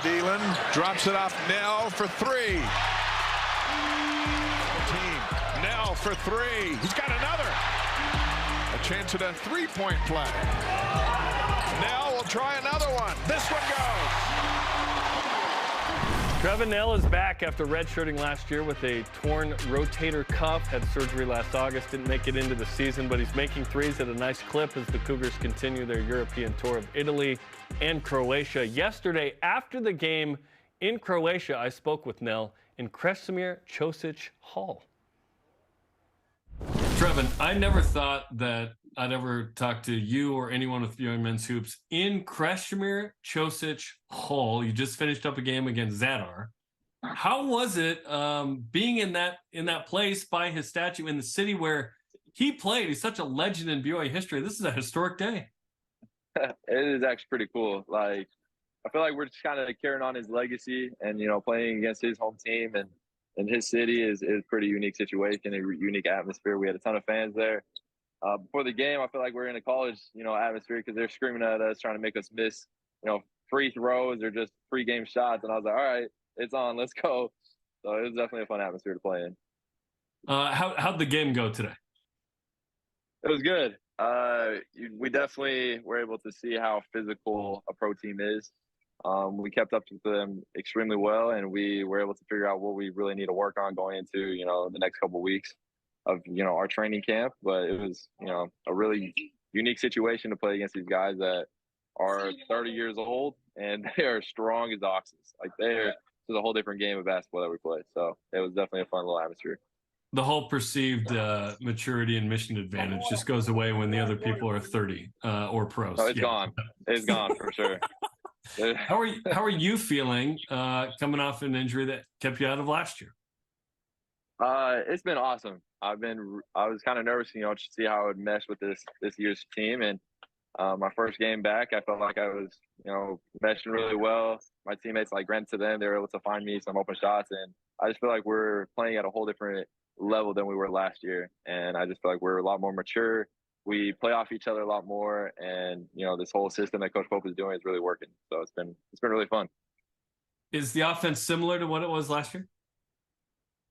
Thielen drops it off Knell for three. Knell for three. He's got another. A chance at a three-point play. Knell will try another one. This one goes. Trevin Knell is back after redshirting last year with a torn rotator cuff. Had surgery last August, didn't make it into the season, but he's making threes at a nice clip as the Cougars continue their European tour of Italy and Croatia. Yesterday, after the game in Croatia, I spoke with Knell in Krešimir Ćosić Hall. Trevin, I never thought that I'd ever talk to you or anyone with BYU men's hoops in Krešimir Ćosić Hall. You just finished up a game against Zadar. How was it being in that place by his statue in the city where he played? He's such a legend in BYU history. This is a historic day. It is actually pretty cool. Like, I feel like we're just kind of carrying on his legacy, and playing against his home team and in his city is a pretty unique situation, a unique atmosphere. We had a ton of fans there. Before the game, I feel like we're in a college, atmosphere because they're screaming at us, trying to make us miss, free throws or just pre-game shots. And I was like, all right, it's on, let's go. So it was definitely a fun atmosphere to play in. How'd the game go today? It was good. We definitely were able to see how physical a pro team is. We kept up with them extremely well, and we were able to figure out what we really need to work on going into, the next couple of weeks of, our training camp. But it was, a really unique situation to play against these guys that are 30 years old, and they are strong as oxes. Like, it's a whole different game of basketball that we play. So it was definitely a fun little atmosphere. The whole perceived maturity and mission advantage just goes away when the other people are 30 or pros. Oh, it's gone. It's gone for sure. How are you feeling coming off an injury that kept you out of last year? It's been awesome. I was kind of nervous, to see how it would mesh with this year's team. And my first game back, I felt like I was, meshing really well. My teammates, ran to them. They were able to find me some open shots. And I just feel like we're playing at a whole different level than we were last year. And I just feel like we're a lot more mature. We play off each other a lot more, and this whole system that Coach Pope is doing is really working. So it's been really fun. Is the offense similar to what it was last year?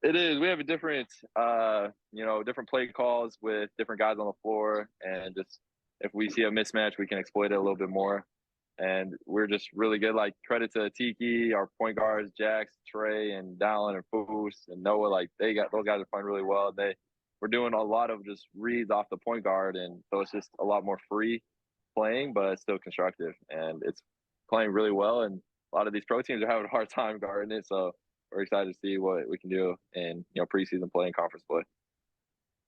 It is. We have a different, different play calls with different guys on the floor, and just if we see a mismatch, we can exploit it a little bit more. And we're just really good. Like, credit to Tiki, our point guards, Jax, Trey, and Dallin, and Foos, and Noah. Those guys are playing really well. We're doing a lot of just reads off the point guard, and so it's just a lot more free playing, but it's still constructive, and it's playing really well. And a lot of these pro teams are having a hard time guarding it, so we're excited to see what we can do in preseason play and conference play.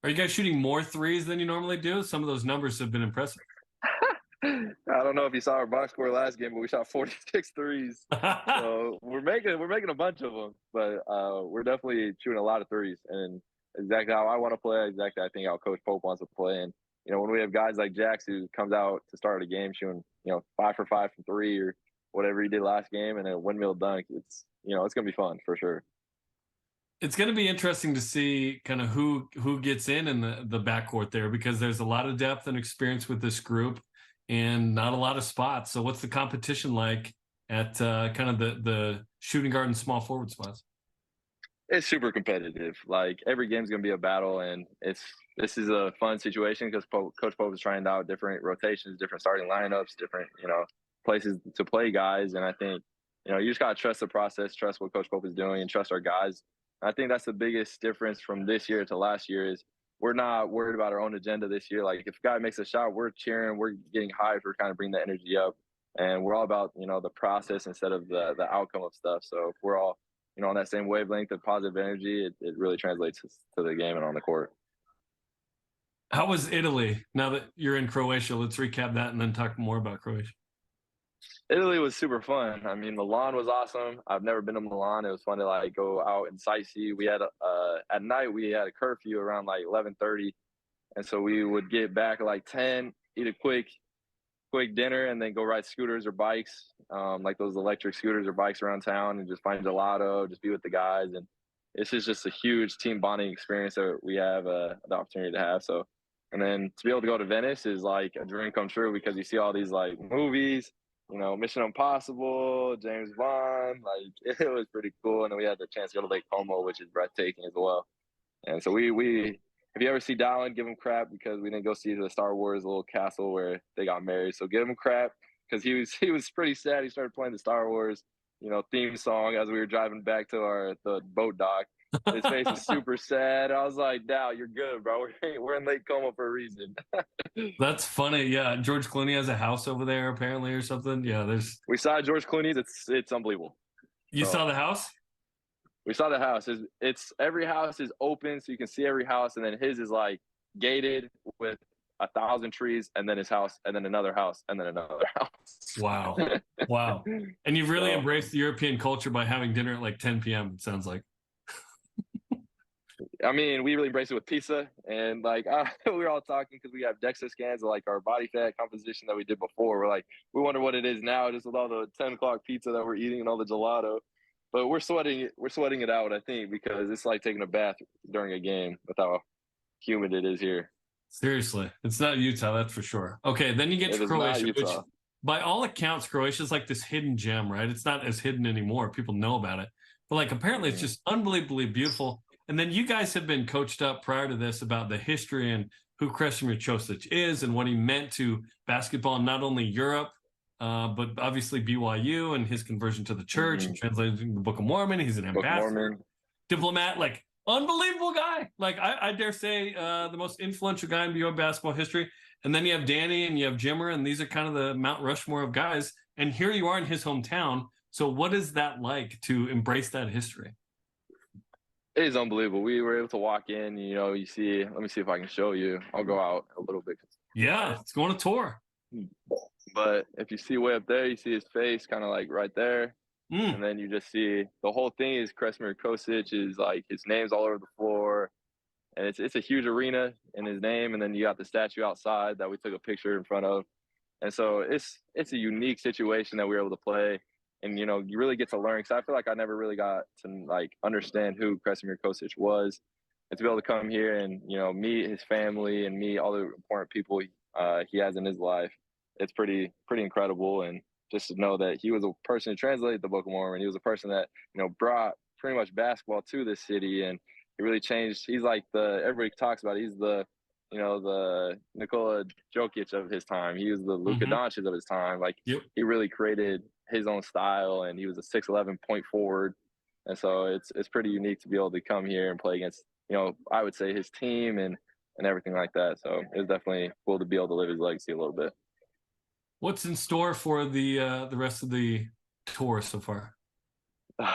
Are you guys shooting more threes than you normally do? Some of those numbers have been impressive. I don't know if you saw our box score last game, but we shot 46 threes. So we're making a bunch of them, but we're definitely shooting a lot of threes, and exactly how I want to play, exactly I think how Coach Pope wants to play. And when we have guys like Jax who comes out to start a game shooting 5 for 5 from 3 or whatever he did last game, and a windmill dunk, it's it's gonna be fun for sure. It's going to be interesting to see kind of who gets in the backcourt there, because there's a lot of depth and experience with this group and not a lot of spots. So what's the competition like at kind of the shooting guard and small forward spots? It's super competitive. Like, every game's going to be a battle, and this is a fun situation because Coach Pope is trying out different rotations, different starting lineups, different, places to play guys. And I think, you just got to trust the process, trust what Coach Pope is doing, and trust our guys. I think that's the biggest difference from this year to last year is we're not worried about our own agenda this year. Like, if a guy makes a shot, we're cheering, we're getting hyped, we're kind of bringing the energy up. And we're all about, the process instead of the outcome of stuff. So if we're all, on that same wavelength of positive energy, it really translates to the game and on the court. How was Italy? Now that you're in Croatia, let's recap that and then talk more about Croatia. Italy was super fun. I mean, Milan was awesome. I've never been to Milan. It was fun to go out and sightsee. We had at night we had a curfew around 11:30, and so we would get back at 10, eat a quick dinner, and then go ride scooters or bikes, like those electric scooters or bikes around town, and just find gelato, just be with the guys. And it's just a huge team bonding experience that we have the opportunity to have. So, and then to be able to go to Venice is like a dream come true because you see all these movies, Mission Impossible, James Bond. Like, it was pretty cool. And then we had the chance to go to Lake Como, which is breathtaking as well. And so we if you ever see Dallin, give him crap because we didn't go see the Star Wars little castle where they got married. So give him crap because he was pretty sad. He started playing the Star Wars, theme song as we were driving back to the boat dock. His face was super sad. I was like, Dal, you're good, bro. We're in Lake Como for a reason. That's funny. Yeah, George Clooney has a house over there apparently or something. Yeah, we saw George Clooney's. It's unbelievable. You saw the house? We saw the house. It's every house is open, so you can see every house, and then his is like gated with 1,000 trees, and then his house, and then another house, and then another house. Wow. Wow. And you've really embraced the European culture by having dinner at like 10 p.m., it sounds like. I mean, we really embraced it with pizza, and like we were all talking because we have DEXA scans of like our body fat composition that we did before. We're like, we wonder what it is now, just with all the 10 o'clock pizza that we're eating and all the gelato. But we're sweating it out, I think, because it's like taking a bath during a game with how humid it is here. Seriously, it's not Utah, that's for sure. Okay, then you get to Croatia, which by all accounts, Croatia is like this hidden gem, right? It's not as hidden anymore. People know about it. But like apparently it's just unbelievably beautiful. And then you guys have been coached up prior to this about the history and who Krešimir Ćosić is and what he meant to basketball in not only Europe, but obviously BYU and his conversion to the church and translating the Book of Mormon. He's an ambassador, diplomat, like unbelievable guy. Like I dare say the most influential guy in BYU basketball history. And then you have Danny and you have Jimmer, and these are kind of the Mount Rushmore of guys. And here you are in his hometown. So what is that like to embrace that history? It is unbelievable. We were able to walk in, you see, let me see if I can show you. I'll go out a little bit. Yeah, it's going on a tour. But if you see way up there, you see his face kind of like right there. And then you just see the whole thing is Krešimir Ćosić is like his name's all over the floor. And it's a huge arena in his name. And then you got the statue outside that we took a picture in front of. And so it's a unique situation that we were able to play. And, you really get to learn, because I feel like I never really got to, like, understand who Krešimir Ćosić was. And to be able to come here and, meet his family and meet all the important people he has in his life, it's pretty incredible. And just to know that he was a person who translated the Book of Mormon. He was a person that, brought pretty much basketball to this city. And he really changed. He's like everybody talks about it. He's the Nikola Jokic of his time. He was the Luka Doncic of his time. Like, he really created his own style, and he was a 6'11" point forward. And so it's pretty unique to be able to come here and play against, I would say his team and everything like that. So it was definitely cool to be able to live his legacy a little bit. What's in store for the rest of the tour so far?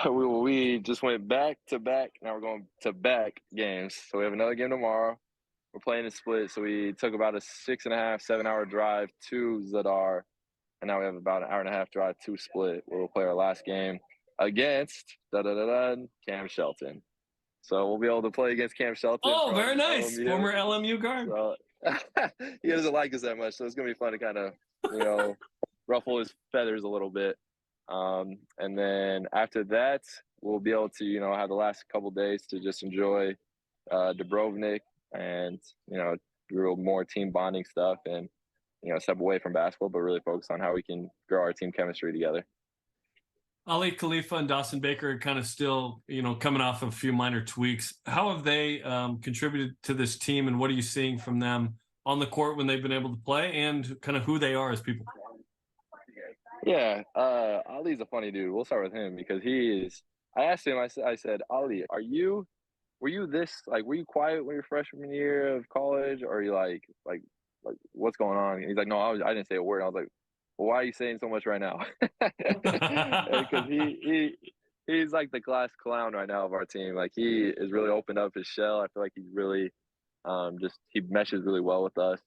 We just went back to back. Now we're going to back games. So we have another game tomorrow. We're playing a split. So we took about a 6.5, 7-hour drive to Zadar. And now we have about an 1.5-hour drive to Split, where we'll play our last game against Cam Shelton. So we'll be able to play against Cam Shelton. Oh, very nice. LMU. Former LMU guard. So, he doesn't like us that much, so it's going to be fun to kind of, ruffle his feathers a little bit. And then after that, we'll be able to, have the last couple days to just enjoy Dubrovnik and, real more team bonding stuff and, step away from basketball, but really focus on how we can grow our team chemistry together. Ali Khalifa and Dawson Baker are kind of still, coming off of a few minor tweaks. How have they contributed to this team, and what are you seeing from them on the court when they've been able to play, and kind of who they are as people? Yeah, Ali's a funny dude. We'll start with him because I asked him, I said, Ali, were you quiet when your freshman year of college, or are you like what's going on? And he's like, no, I didn't say a word. I was like, well, why are you saying so much right now? Because he's like the class clown right now of our team. Like, he is really opened up his shell. I feel like he's really he meshes really well with us.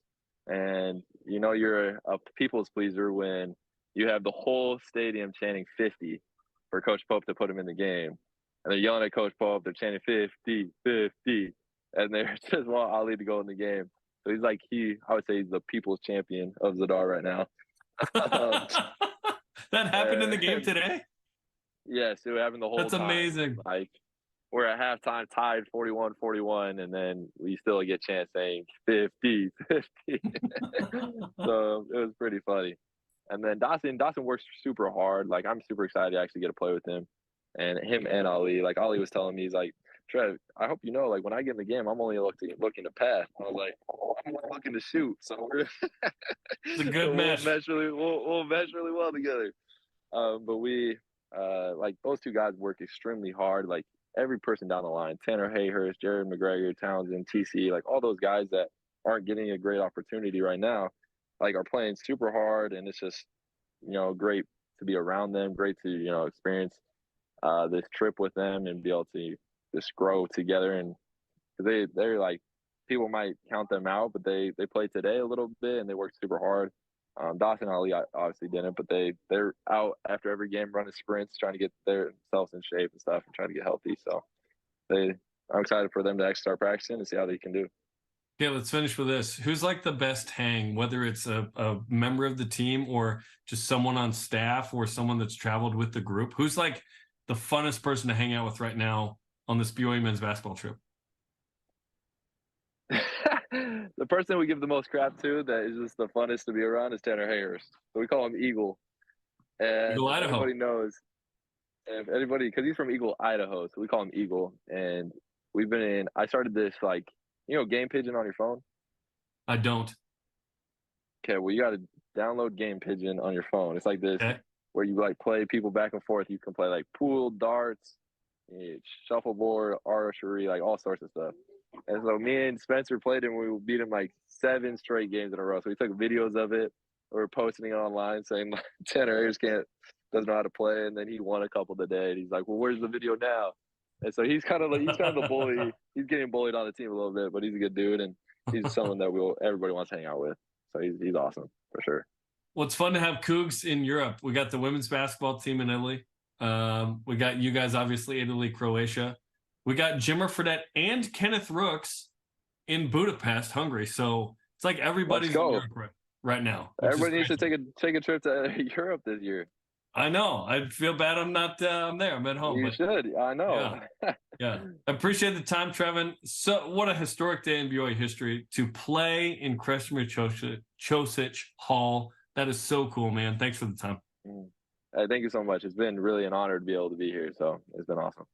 And you're a people's pleaser when you have the whole stadium chanting 50 for Coach Pope to put him in the game, and they're yelling at Coach Pope. They're chanting 50, 50, and they just want Ali to go in the game. So he's like, I would say he's the people's champion of Zadar right now. That happened in the game today? Yes, it happened the whole time. That's amazing. Like, we're at halftime tied 41-41, and then we still get chants saying 50, 50. So it was pretty funny. And then Dawson works super hard. Like, I'm super excited to actually get to play with him. And him and Ali. Like, Ali was telling me, he's like, Trev, I hope you know, like, when I get in the game, I'm only looking to pass. I was like, I'm looking to shoot. So it's a good mesh. We'll mesh really well together. But we, like, those two guys work extremely hard. Like, every person down the line, Tanner Hayhurst, Jared McGregor, Townsend, TC, like, all those guys that aren't getting a great opportunity right now, like, are playing super hard. And it's just, great to be around them, great to, experience this trip with them and be able to just grow together. And they're like, people might count them out, but they played today a little bit and they worked super hard. Dawson and Ali obviously didn't, but they're out after every game running sprints, trying to get themselves in shape and stuff and trying to get healthy. So I'm excited for them to actually start practicing and see how they can do. Okay, let's finish with this. Who's like the best hang, whether it's a member of the team or just someone on staff or someone that's traveled with the group? Who's like the funnest person to hang out with right now on this BYU men's basketball trip? The person we give the most crap to that is just the funnest to be around is Tanner Hayhurst. So we call him Eagle. And Eagle, Idaho. Everybody knows, because he's from Eagle, Idaho, so we call him Eagle. And I started this, like, Game Pigeon on your phone? I don't. Okay, well, you got to download Game Pigeon on your phone. It's like this, where you, like, play people back and forth. You can play, like, pool, darts, shuffleboard, archery, like, all sorts of stuff. And so me and Spencer played him. We beat him like 7 straight games in a row. So we took videos of it. We were posting it online saying, like, Tanner Ayers doesn't know how to play. And then he won a couple today. And he's like, well, where's the video now? And so he's kind of the bully. He's getting bullied on the team a little bit, but he's a good dude. And he's someone that everybody wants to hang out with. So he's awesome for sure. Well, it's fun to have Cougs in Europe. We got the women's basketball team in Italy. We got you guys, obviously, Italy, Croatia. We got Jimmer Fredette and Kenneth Rooks in Budapest, Hungary. So it's like everybody's in Europe right now. Everybody needs to take a trip to Europe this year. I know. I feel bad I'm not I'm there. I'm at home. You should. I know. Yeah. I appreciate the time, Trevin. So what a historic day in BYU history to play in Krešimir Ćosić Hall. That is so cool, man. Thanks for the time. Thank you so much. It's been really an honor to be able to be here. So it's been awesome.